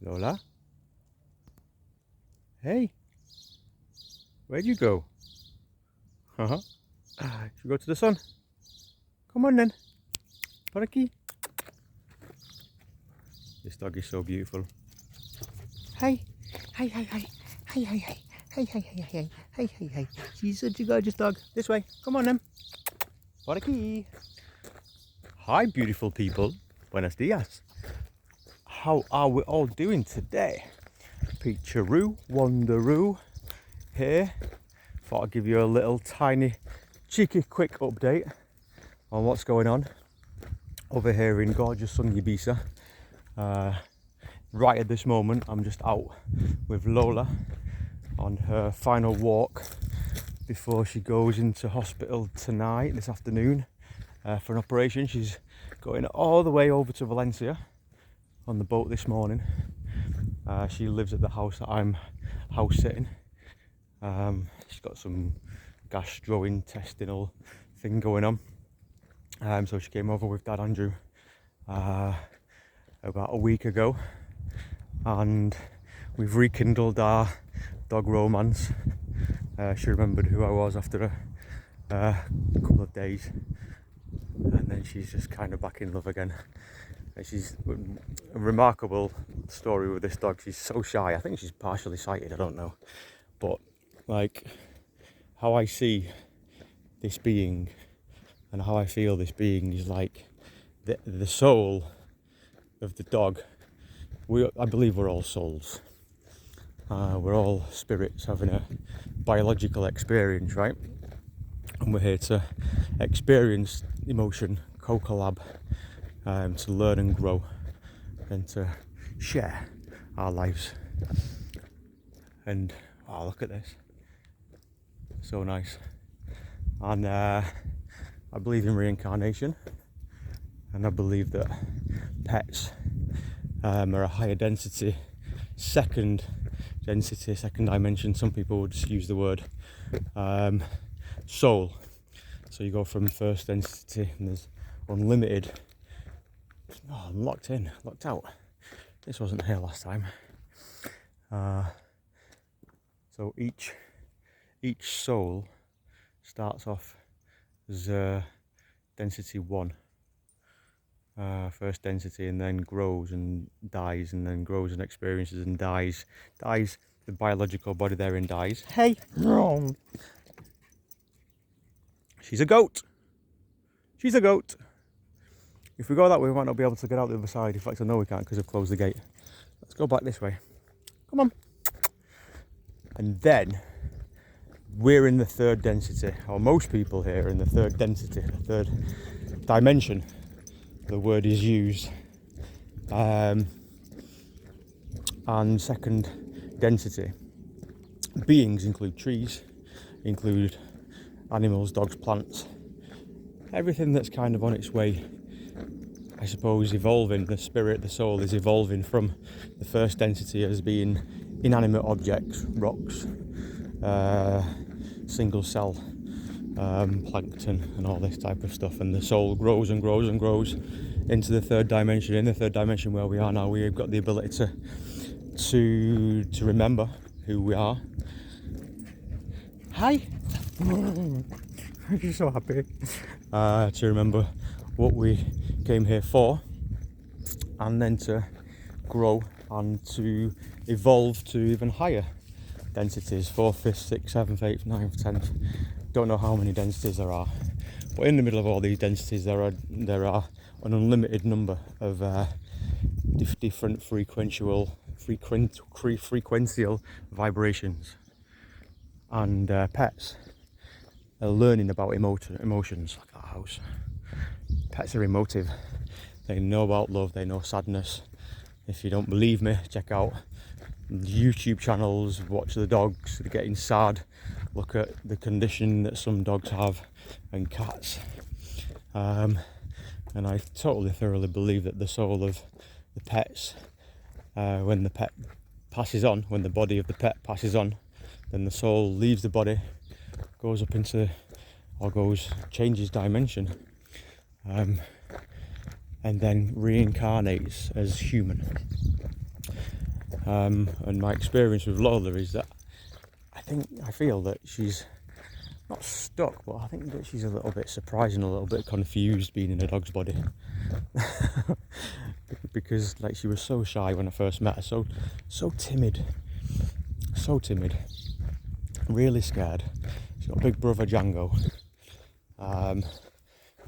Lola? Hey, where'd you go? Uh-huh. Should we go to the sun? Come on then. Porky. This dog is so beautiful. Hi. Hi, hi, hi. Hi, hi, hi. Hi, hi, hi, hi. Hi, hi, hi. She's such a gorgeous dog. This way. Come on then. Porky. Hi, beautiful people. Buenos dias. How are we all doing today? Peacharoo, Wanderoo here. Thought I'd give you a little tiny, cheeky, quick update on what's going on over here in gorgeous sunny Ibiza. Right at this moment, I'm just out with Lola on her final walk before she goes into hospital tonight, this afternoon, for an operation. She's going all the way over to Valencia on the boat this morning. She lives at the house that I'm house sitting. She's got some gastrointestinal thing going on. So she came over with Dad Andrew about a week ago, and we've rekindled our dog romance. She remembered who I was after a couple of days, and then she's just kind of back in love again. And she's a remarkable story with this dog. She's so shy. I think she's partially sighted, I don't know. But like how I see this being and how I feel this being is like the soul of the dog. I believe we're all souls. We're all spirits having a biological experience, right? And we're here to experience emotion, co-collab, to learn and grow, and to share our lives. And oh, look at this, so nice. And I believe in reincarnation, and I believe that pets are a higher density, second dimension. Some people would just use the word soul. So you go from first density and there's unlimited. Oh, I'm locked out. This wasn't here last time. So each soul starts off as density 1, first density, and then grows and dies, and then grows and experiences and dies. The biological body therein dies. Hey, she's a goat. If we go that way, we might not be able to get out the other side. In fact, I know we can't because they've closed the gate. Let's go back this way. Come on. And then we're in the third density, or most people here are in the third density, the third dimension. The word is used. And second density. Beings include trees, include animals, dogs, plants. Everything that's kind of on its way, I suppose, evolving. The spirit, the soul is evolving from the first density as being inanimate objects, rocks, single cell, plankton and all this type of stuff, and the soul grows and grows and grows into the third dimension. In the third dimension where we are now, we've got the ability to remember who we are. Hi. I'm so happy to remember what we came here for, and then to grow and to evolve to even higher densities, 4th, 5th, 6th, 7th, 8th, 9th, 10th. Don't know how many densities there are, but in the middle of all these densities there are an unlimited number of different frequential vibrations, and pets are learning about emotions. Like that house. Pets are emotive. They know about love, they know sadness. If you don't believe me, check out YouTube channels, watch the dogs that are getting sad, look at the condition that some dogs have, and cats. And I totally thoroughly believe that the soul of the pets, when the pet passes on, when the body of the pet passes on, then the soul leaves the body, goes up into, or changes dimension, and then reincarnates as human. And my experience with Lola is that I feel that she's not stuck, but I think that she's a little bit surprised and a little bit confused being in a dog's body. Because like she was so shy when I first met her, so timid, really scared. She's got a big brother Django, and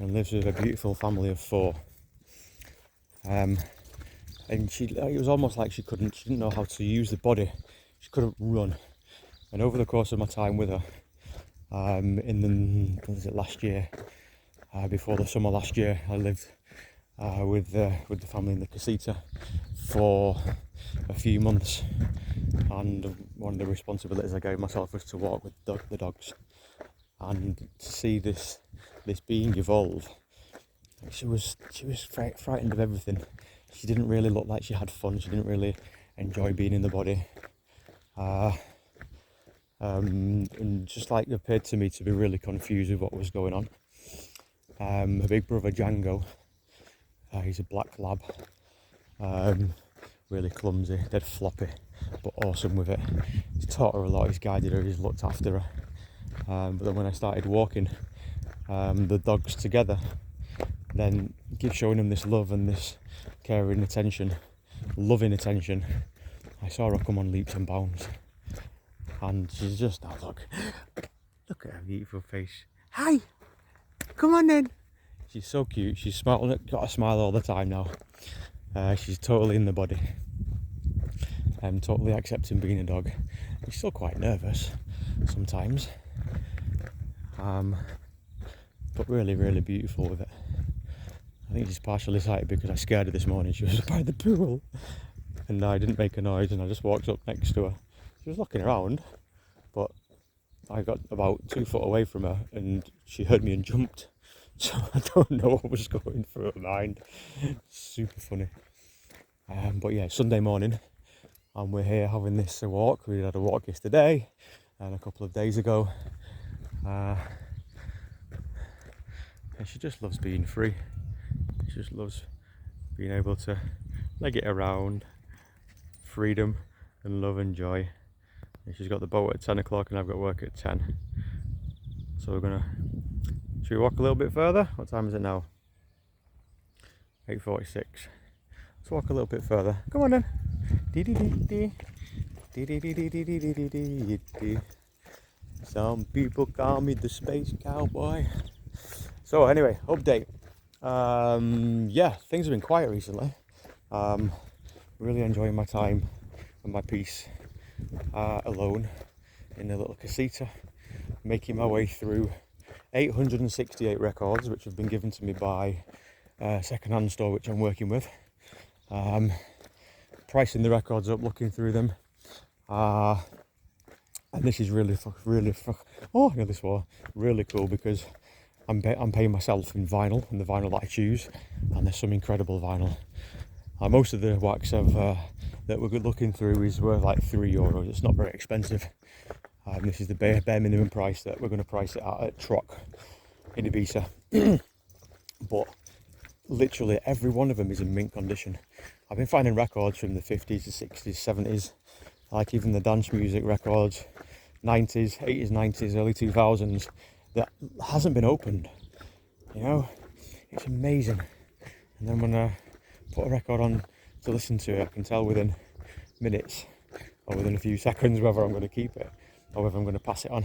lives with a beautiful family of 4. And it was almost like she didn't know how to use the body. She couldn't run. And over the course of my time with her, last year, before the summer last year, I lived with the family in the casita for a few months, and one of the responsibilities I gave myself was to walk with the dogs, and to see this being evolve. She was frightened of everything. She didn't really look like she had fun. She didn't really enjoy being in the body, and just like appeared to me to be really confused with what was going on. Her big brother Django, he's a black lab, really clumsy, dead floppy, but awesome with it. He's taught her a lot, he's guided her, he's looked after her. But then when I started walking the dogs together, then keep showing them this love and this caring attention, loving attention, I saw her come on leaps and bounds. And she's just, now look at her beautiful face. Hi, come on then. She's so cute, she's smiling, got a smile all the time now. She's totally in the body. Totally accepting being a dog. She's still quite nervous sometimes. But really, really beautiful with it. I think she's partially excited because I scared her this morning. She was by the pool and I didn't make a noise, and I just walked up next to her. She was looking around, but I got about 2 foot away from her and she heard me and jumped. So I don't know what was going through her mind. Super funny. But yeah, Sunday morning, and we're here having this walk. We had a walk yesterday and a couple of days ago. And she just loves being free. She just loves being able to leg it around, freedom and love and joy. And she's got the boat at 10 o'clock and I've got work at 10. So should we walk a little bit further? What time is it now? 8:46. Let's walk a little bit further. Come on then. Some people call me the space cowboy. So anyway, update. Yeah, things have been quiet recently. Really enjoying my time and my peace alone in a little casita, making my way through 868 records which have been given to me by a second-hand store which I'm working with. Pricing the records up, looking through them, and this is really cool because I'm paying myself in vinyl, and the vinyl that I choose, and there's some incredible vinyl. Most of the wax that we're looking through is worth like €3. It's not very expensive. This is the bare minimum price that we're going to price it at Troc in Ibiza. But literally every one of them is in mint condition. I've been finding records from the 50s, the 60s, 70s, like even the dance music records, 90s, 80s, 90s, early 2000s, that hasn't been opened. You know, it's amazing. And then when I put a record on to listen to it, I can tell within minutes or within a few seconds whether I'm going to keep it or whether I'm going to pass it on.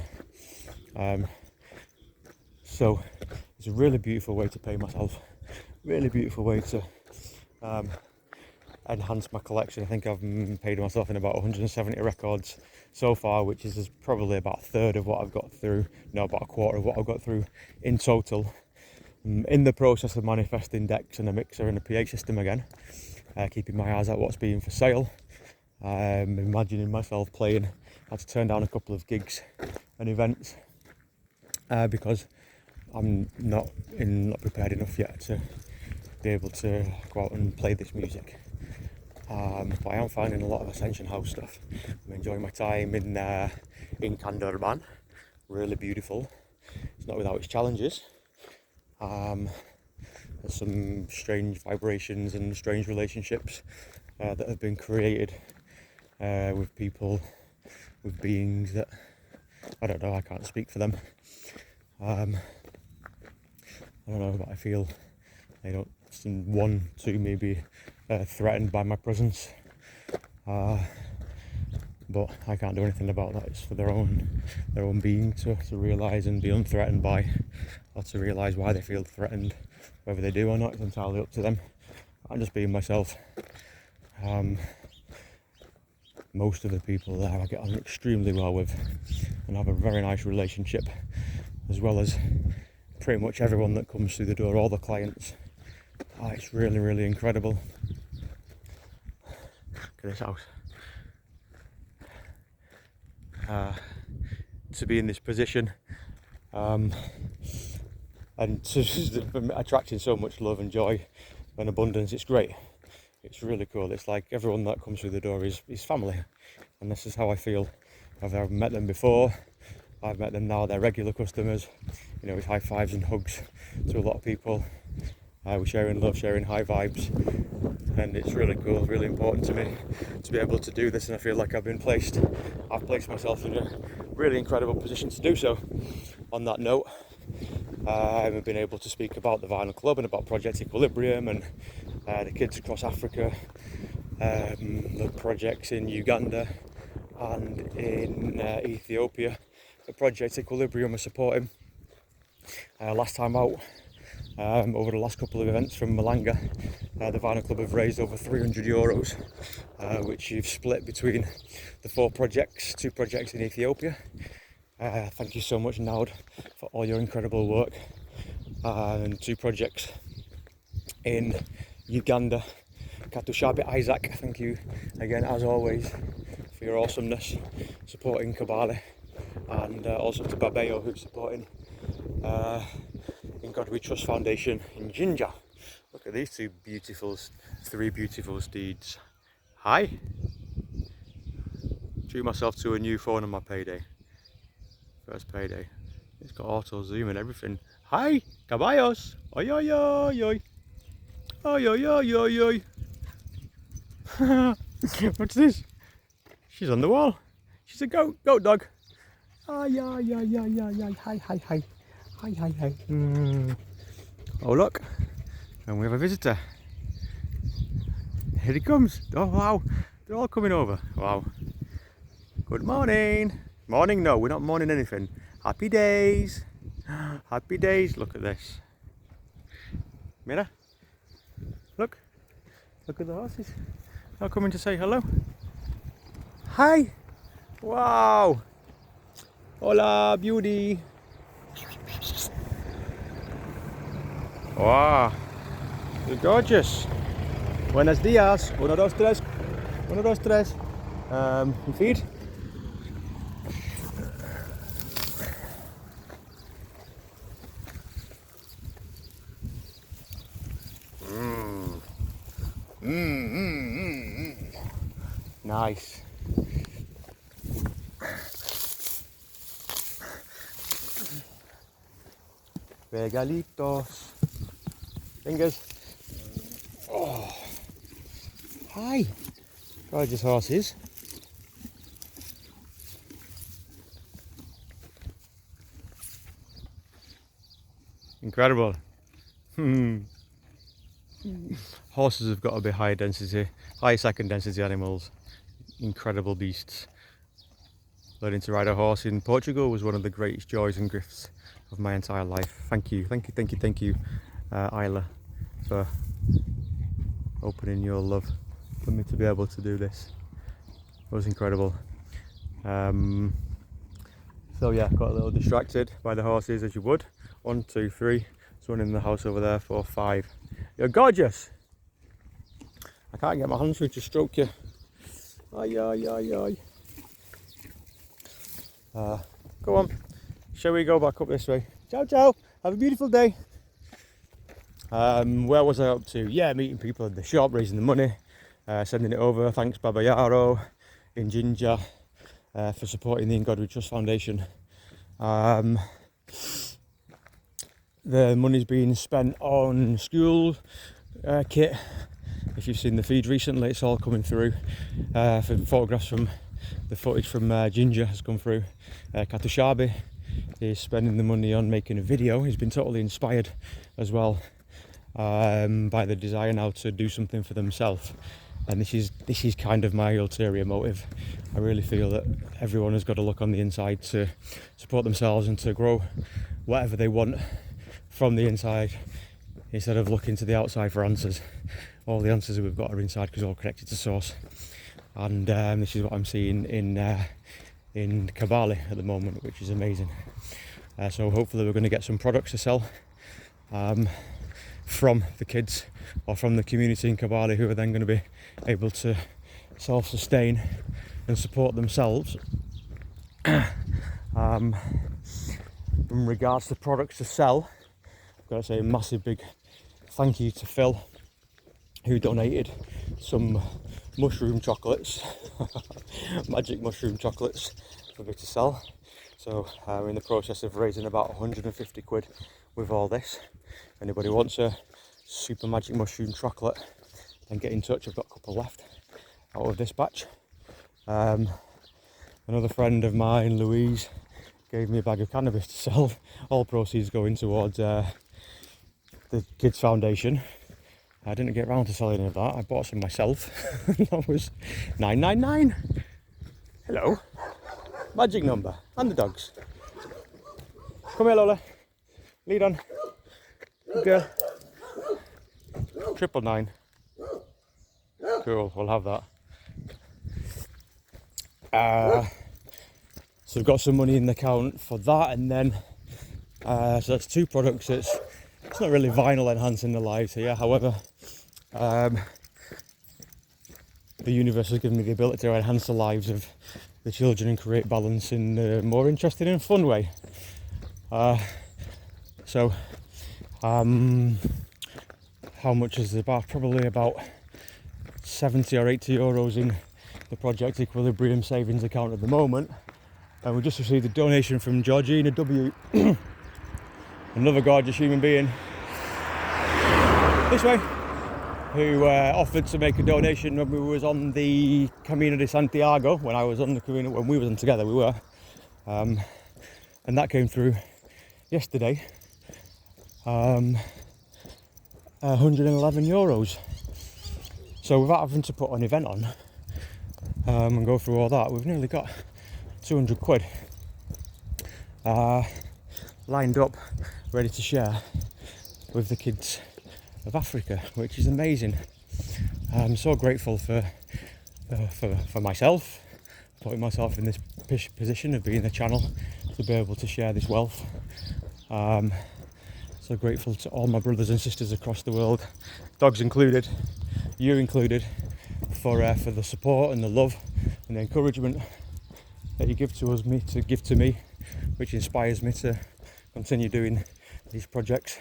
So it's a really beautiful way to pay myself, really beautiful way to enhance my collection. I think I've paid myself in about 170 records so far, which is probably about a third of what I've got through, no, about a quarter of what I've got through in total. In the process of manifesting decks and a mixer and a PA system again, keeping my eyes out what's being for sale, imagining myself playing. I had to turn down a couple of gigs and events because I'm not prepared enough yet to be able to go out and play this music. But I am finding a lot of Ascension House stuff. I'm enjoying my time in Canderman. Really beautiful. It's not without its challenges. There's some strange vibrations and strange relationships that have been created with people, with beings that, I don't know, I can't speak for them. I don't know, but I feel they don't want to maybe threatened by my presence. But I can't do anything about that. It's for their own being to realise and be unthreatened by, or to realise why they feel threatened. Whether they do or not is entirely up to them. I'm just being myself. Most of the people there I get on extremely well with and have a very nice relationship, as well as pretty much everyone that comes through the door, all the clients. It's really, really incredible. Look at this house. To be in this position and to attracting so much love and joy and abundance, it's great. It's really cool. It's like everyone that comes through the door is family, and this is how I feel. I've met them before, I've met them now, they're regular customers. You know, it's high fives and hugs to a lot of people. We're sharing love, sharing high vibes, and it's really cool, really important to me to be able to do this, and I feel like I've placed myself in a really incredible position to do so. On that note, I've been able to speak about the Vinyl Club and about Project Equilibrium and the kids across Africa, the projects in Uganda and in Ethiopia. The Project Equilibrium are supporting. Last time out, over the last couple of events from Malanga, the Vinyl Club have raised over €300, which you've split between the two projects in Ethiopia. Thank you so much, Naud, for all your incredible work. And 2 projects in Uganda. Katushabe Isaac, thank you again, as always, for your awesomeness, supporting Kabale, and also to Babayo, who's supporting In God We Trust Foundation in Jinja. Look at these 3 beautiful steeds. Hi! Treat myself to a new phone on my payday. First payday. It's got auto zoom and everything. Hi! Caballos! Oi oi oi oi! Oi oi oi oi oi! What's this? She's on the wall. She's a goat dog. Ay ay ay ay ay ay! Hi hi hi! Hi hi hi! Oh look! And we have a visitor. Here he comes. Oh wow! They're all coming over. Wow! Good morning! Morning? No, we're not morning anything. Happy days! Happy days! Look at this. Mira! Look! Look at the horses. They're coming to say hello. Hi! Wow! Hola, beauty! Wow! You're gorgeous! Buenos dias! 1, 2, 3. 1, 2, 3. You feed? Nice. Regalitos. Fingers. Oh. Hi. Gorgeous horses. Incredible. Horses have got to be high second density animals. Incredible beasts. Learning to ride a horse in Portugal was one of the greatest joys and gifts of my entire life. Thank you, Isla, for opening your love for me to be able to do this. It was incredible. So yeah, got a little distracted by the horses, as you would. 1, 2, 3. There's one in the house over there. 4, 5. You're gorgeous. I can't get my hands through to stroke you. Ay, ay, ay, ay. Go on. Shall we go back up this way? Ciao, ciao. Have a beautiful day. Where was I up to? Yeah, meeting people at the shop, raising the money, sending it over. Thanks, Baba Yaro in Jinja, for supporting the In God We Trust Foundation. The money's being spent on school kit If you've seen the feed recently, it's all coming through. For photographs from the footage from Ginger has come through. Katushabe is spending the money on making a video. He's been totally inspired as well by the desire now to do something for themselves. And this is kind of my ulterior motive. I really feel that everyone has got to look on the inside to support themselves and to grow whatever they want from the inside, instead of looking to the outside for answers. All the answers that we've got are inside because they're all connected to source. And this is what I'm seeing in Kabale at the moment, which is amazing. So hopefully we're going to get some products to sell from the kids or from the community in Kabale, who are then going to be able to self-sustain and support themselves. In regards to products to sell, I've got to say a massive big thank you to Phil, who donated some mushroom chocolates, magic mushroom chocolates, for me to sell. So we're in the process of raising about 150 quid with all this. If anybody wants a super magic mushroom chocolate, then get in touch. I've got a couple left out of this batch. Another friend of mine, Louise, gave me a bag of cannabis to sell. All proceeds going towards the Kids Foundation. I didn't get around to selling any of that. I bought some myself. That was $9.99. Hello. Magic number. And the dogs. Come here, Lola. Lead on. Good girl. 999. Cool, we'll have that. So we've got some money in the account for that, and then so that's two products. It's not really vinyl enhancing the lives here, however the universe has given me the ability to enhance the lives of the children and create balance in a more interesting and fun way. How much is the bar? Probably about 70 or 80 euros in the Project Equilibrium savings account at the moment. And we just received a donation from Georgina W, another gorgeous human being, this way, who offered to make a donation when we was on the Camino de Santiago, when I was on the Camino, when we were on together, we were. And that came through yesterday. 111 euros. So without having to put an event on and go through all that, we've nearly got 200 quid lined up, ready to share with the kids of Africa, which is amazing. I'm so grateful for myself, putting myself in this position of being a channel to be able to share this wealth. So grateful to all my brothers and sisters across the world, dogs included, you included, for the support and the love and the encouragement that you give to us, give to me, which inspires me to continue doing these projects.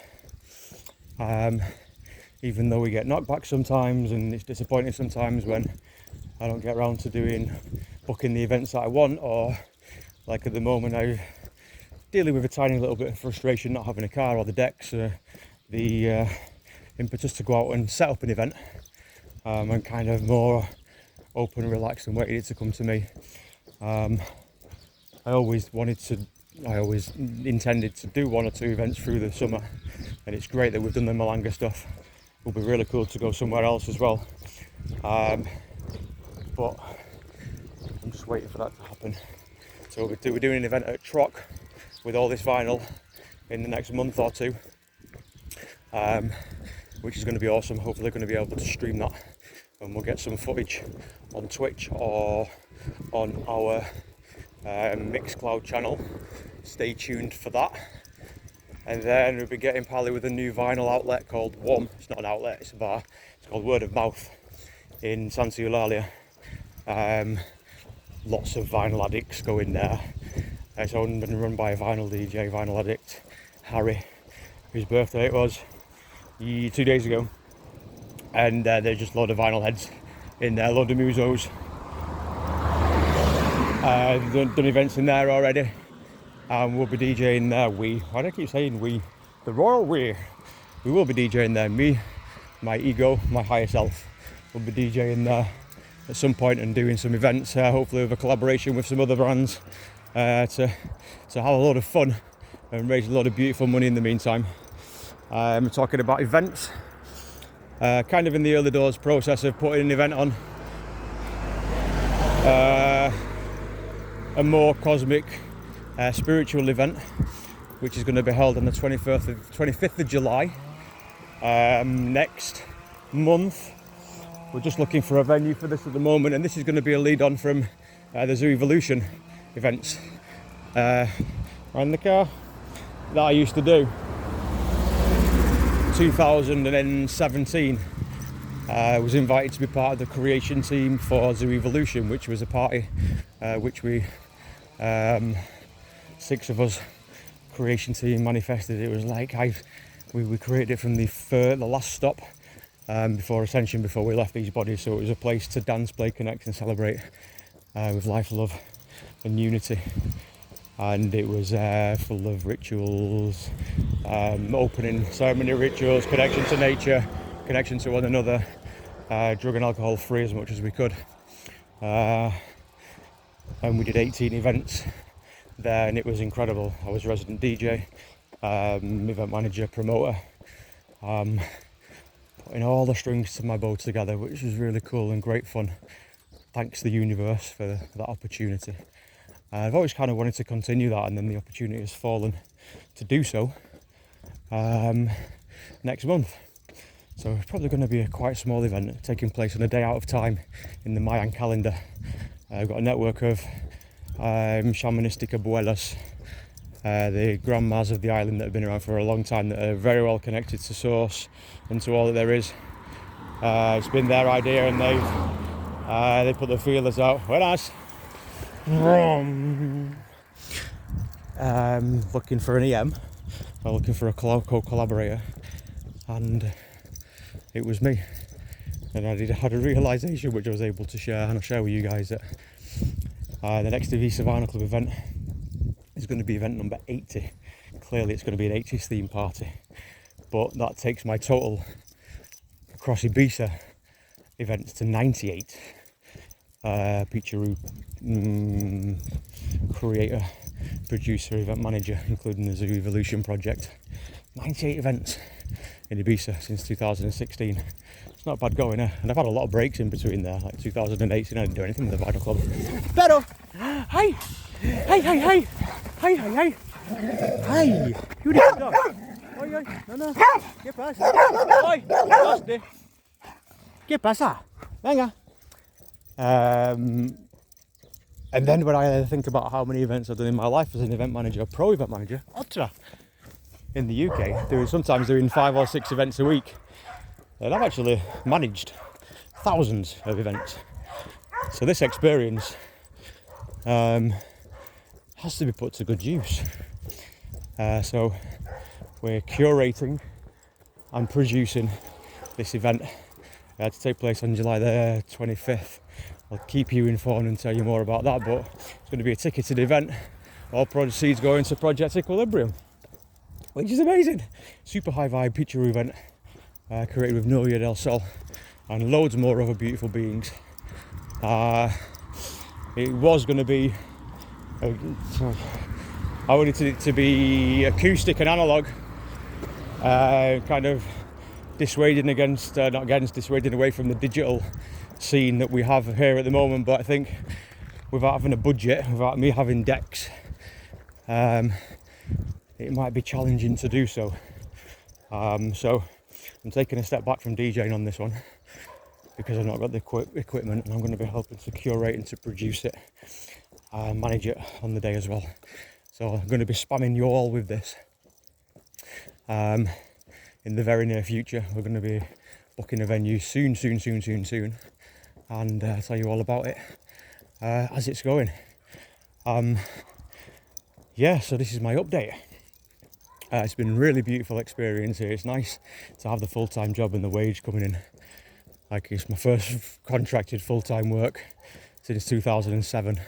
Even though we get knockbacks sometimes, and it's disappointing sometimes when I don't get around to booking the events that I want, or like at the moment I'm dealing with a tiny little bit of frustration not having a car or the decks, the impetus to go out and set up an event, and kind of more open and relaxed and waiting it to come to me. I always intended to do one or two events through the summer, and it's great that we've done the Malanga stuff. It will be really cool to go somewhere else as well, but I'm just waiting for that to happen. So we're doing an event at Troc with all this vinyl in the next month or two, which is going to be awesome. Hopefully going to be able to stream that, and we'll get some footage on Twitch or on our Mixcloud channel. Stay tuned for that. And then we'll be getting Pally with a new vinyl outlet called WOM. It's not an outlet, it's a bar. It's called Word of Mouth in Santa Eulalia. Lots of vinyl addicts go in there. It's owned and run by a vinyl DJ, vinyl addict, Harry, whose birthday it was 2 days ago. And there's just a load of vinyl heads in there, a load of musos. Done events in there already. We'll be DJing there. Why do I keep saying we? The royal we. We will be DJing there. Me, my ego, my higher self, We'll be DJing there at some point and doing some events, hopefully with a collaboration with some other brands, to have a lot of fun and raise a lot of beautiful money in the meantime. I'm talking about events, kind of in the early doors process of putting an event on, a more cosmic, spiritual event, which is going to be held on the 25th of July next month. We're just looking for a venue for this at the moment, and this is going to be a lead on from the SOOOO Evolution events around the car that I used to do. 2017, I was invited to be part of the creation team for SOOOO Evolution, which was a party which we 6 of us creation team manifested. It was like we created it from the last stop before Ascension, before we left these bodies. So it was a place to dance, play, connect and celebrate with life, love and unity. And it was full of rituals, opening ceremony rituals, connection to nature, connection to one another, drug and alcohol free as much as we could. And we did 18 events there, and it was incredible. I was resident DJ, event manager, promoter, putting all the strings to my bow together, which was really cool and great fun. Thanks to the universe for that opportunity. I've always kind of wanted to continue that, and then the opportunity has fallen to do so next month. So it's probably going to be a quite small event taking place on a day out of time in the Mayan calendar. I've got a network of shamanistic abuelas, the grandmas of the island that have been around for a long time, that are very well connected to source and to all that there is. It's been their idea, and they put the feelers out. Buenas. Looking for an EM, or looking for a co-collaborator, and it was me. And I had a realisation which I was able to share, and I'll share with you guys that the next Ibiza Vinyl Club event is going to be event number 80. Clearly it's going to be an 80s theme party, but that takes my total across Ibiza events to 98. Peacharoo, creator, producer, event manager, including the SOOOO Evolution project. 98 events in Ibiza since 2016. It's not bad going, and I've had a lot of breaks in between there, like 2018 I didn't do anything with the Vinyl Club. Pero! Hi! Hi, hi, hi! Hi, hi, hi! Hi! You the dog? Oi, oi, no. ¿Qué pasa? Oi, ¿qué ¿Qué pasa? Venga! And then when I think about how many events I've done in my life as an event manager, a pro event manager, ultra, in the UK, sometimes doing 5 or 6 events a week. And I've actually managed thousands of events. So this experience has to be put to good use. So we're curating and producing this event to take place on July the 25th. I'll keep you informed and tell you more about that, but it's going to be a ticketed event. All proceeds going to Project Equilibrium, which is amazing. Super high vibe Peacharoo event, created with Nuria del Sol and loads more other beautiful beings. It was going to be, I wanted it to be acoustic and analog, kind of dissuading away from the digital scene that we have here at the moment. But I think without having a budget, without me having decks, it might be challenging to do so. So I'm taking a step back from DJing on this one because I've not got the equipment, and I'm going to be helping to curate and to produce it, manage it on the day as well. So I'm going to be spamming you all with this. In the very near future, we're going to be booking a venue soon, and tell you all about it as it's going. Yeah, so this is my update. It's been a really beautiful experience here. It's nice to have the full-time job and the wage coming in. Like, it's my first contracted full-time work since 2007,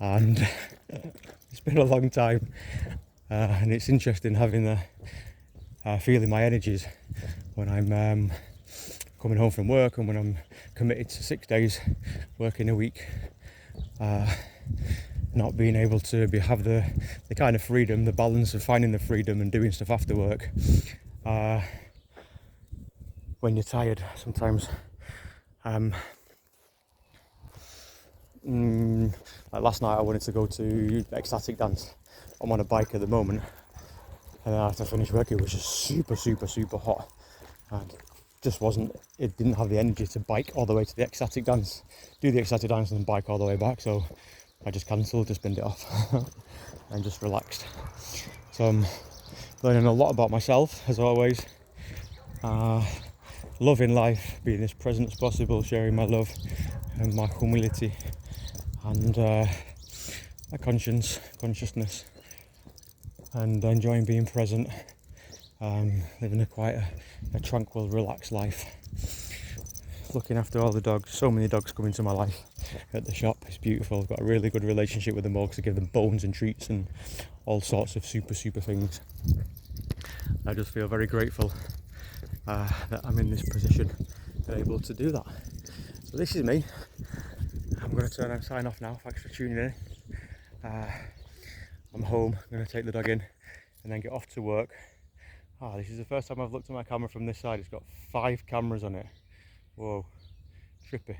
and it's been a long time, and it's interesting having feeling my energies when I'm coming home from work and when I'm committed to 6 days working a week, not being able to have the kind of freedom, the balance of finding the freedom and doing stuff after work when you're tired sometimes. Like last night I wanted to go to ecstatic dance. I'm on a bike at the moment, and then after I finished work it was just super hot, and it didn't have the energy to bike all the way to the ecstatic dance, do the ecstatic dance and then bike all the way back, so I just cancelled, just binned it off and just relaxed. So I'm learning a lot about myself as always, loving life, being as present as possible, sharing my love and my humility and my consciousness, and enjoying being present, living a tranquil, relaxed life, looking after all the dogs. So many dogs come into my life at the shop. It's beautiful. I've got a really good relationship with them all because I give them bones and treats and all sorts of super things. I just feel very grateful that I'm in this position and able to do that. So this is me. I'm going to turn and sign off now. Thanks for tuning in. I'm home. I'm going to take the dog in and then get off to work. This is the first time I've looked at my camera from this side. It's got 5 cameras on it. Whoa, trippy.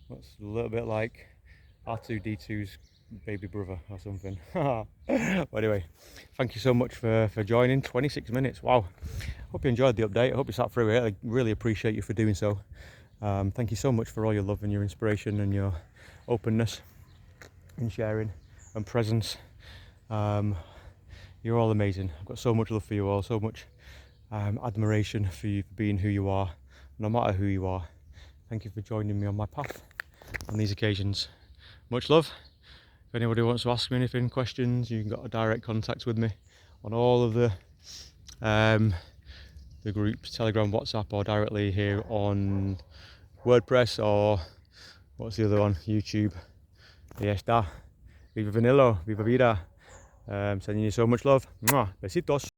Looks a little bit like R2-D2's baby brother or something. But anyway, thank you so much for joining. 26 minutes, wow. Hope you enjoyed the update. I hope you sat through it. I really appreciate you for doing so. Thank you so much for all your love and your inspiration and your openness and sharing and presence. You're all amazing. I've got so much love for you all, so much admiration for you for being who you are, no matter who you are. Thank you for joining me on my path on these occasions. Much love. If anybody wants to ask me anything, questions, you can get a direct contact with me on all of the groups, Telegram, WhatsApp, or directly here on WordPress, or what's the other one, YouTube. Ya está. Viva Vanilla, viva vida. Sending you so much love. Mwah. Besitos.